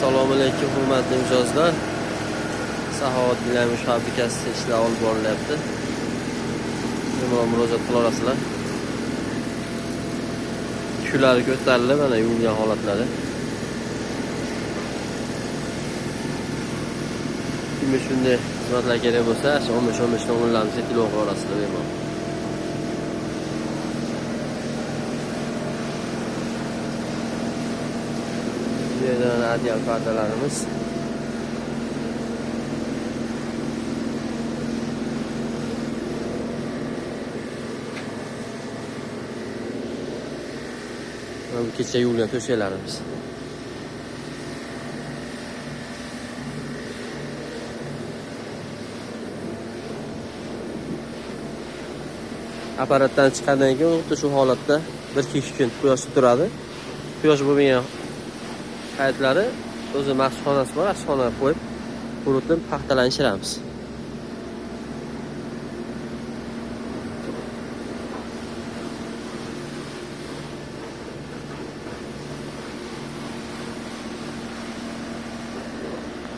Assalomu alaykum hurmatli mijozlar. Saxovat gilamlash fabrikasida ishlar olib borilyapti. Bemalol murojaat qila olasizlar. Kuylari ko'tarilib, mana yuvilgan holatlari. Kimga shunday xizmatlar kerak bo'lsa, 15-15 nomerlarimizni telefon qila olasizlar bemalol. Bu yerda adial pardalarimiz. Bu kecha yuvilgan to'shaklarimiz. Apparatdan chiqqandan keyin xuddi shu holatda 1-2 kun quyoshda turadi. Quyosh bo'lmagan paytlari o'zi maxsus xonasi bor, maxsus xonaga qo'yib, quritib paxtalanishtiramiz.